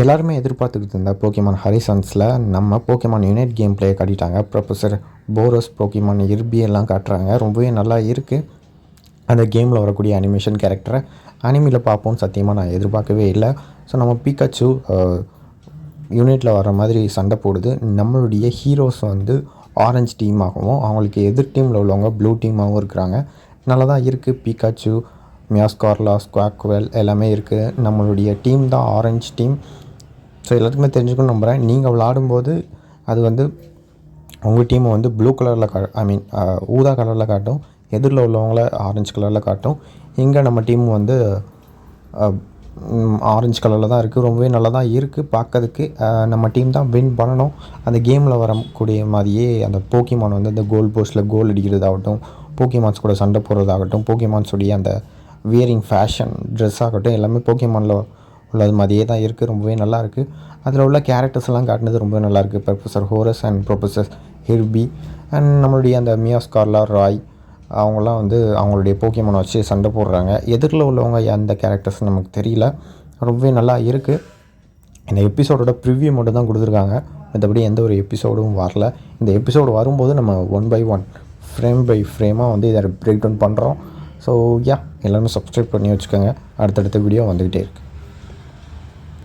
எல்லாருமே எதிர்பார்த்துக்கிட்டு இருந்த போக்கிமான் ஹரிசன்ஸில் நம்ம போக்கிமான் யூனிட் கேம் பிளே காட்டிட்டாங்க. ப்ரொஃபஸர் போரஸ், போக்கிமான் இர்பி எல்லாம் காட்டுறாங்க. ரொம்பவே நல்லா இருக்குது. அந்த கேமில் வரக்கூடிய அனிமேஷன் கேரக்டரை அனிமியில் பார்ப்போம்னு சத்தியமாக நான் எதிர்பார்க்கவே இல்லை. ஸோ நம்ம பிகாச்சு யூனிட்டில் வர மாதிரி சண்டை போடுது. நம்மளுடைய ஹீரோஸ் வந்து ஆரஞ்சு டீமாகவும் அவங்களுக்கு எதிர் டீமில் உள்ளவங்க ப்ளூ டீமாகவும் இருக்கிறாங்க. நல்லா தான் இருக்குது. பிகாச்சு, மியாஸ்கார்லா, ஸ்குவாக்வெல் எல்லாமே இருக்குது. நம்மளுடைய டீம் தான் ஆரஞ்சு டீம். ஸோ எல்லாத்துக்குமே தெரிஞ்சுக்கணும்னு நம்புகிறேன். நீங்கள் விளாடும்போது அது வந்து உங்கள் டீமை வந்து ப்ளூ கலரில் ஊதா கலரில் காட்டும். எதிரில் உள்ளவங்கள ஆரஞ்சு கலரில் காட்டும். இங்கே நம்ம டீம் வந்து ஆரஞ்சு கலரில் தான் இருக்குது. ரொம்பவே நல்லா தான் இருக்குது பார்க்கறதுக்கு. நம்ம டீம் தான் வின் பண்ணணும். அந்த கேமில் வரக்கூடிய மாதிரியே அந்த போக்கிமான் வந்து அந்த கோல் போஸ்ட்டில் கோல் அடிக்கிறதாகட்டும், போக்கிமான்ஸ் கூட சண்டை போடுறதாகட்டும், போக்கிமான்ஸுடைய அந்த வியரிங் ஃபேஷன் ட்ரெஸ் ஆகட்டும், எல்லாமே போக்கிமானில் உள்ளது மாதிரியே தான் இருக்குது. ரொம்பவே நல்லாயிருக்கு. அதில் உள்ள கேரக்டர்ஸ் எல்லாம் காட்டினது ரொம்பவே நல்லாயிருக்கு. Professor Horace and professor Hirby and நம்மளுடைய அந்த மியாஸ்கார்லா, ராய் அவங்களாம் வந்து அவங்களுடைய போக்கிமானை வச்சு சண்டை போடுறாங்க. எதிரில் உள்ளவங்க அந்த கேரக்டர்ஸ் நமக்கு தெரியல. ரொம்பவே நல்லா இருக்குது. இந்த எபிசோடோட ப்ரிவ்யூ மட்டும் தான் கொடுத்துருக்காங்க. மற்றபடி எந்த ஒரு எபிசோடும் வரல. இந்த எபிசோடு வரும்போது நம்ம 1 by 1 ஃப்ரேம் பை ஃப்ரேமாக வந்து இதை பிரேக் டவுன் பண்ணுறோம். ஸோ எல்லோருமே சப்ஸ்கிரைப் பண்ணி வச்சுக்கோங்க. அடுத்தடுத்த வீடியோ வந்துக்கிட்டே இருக்குது.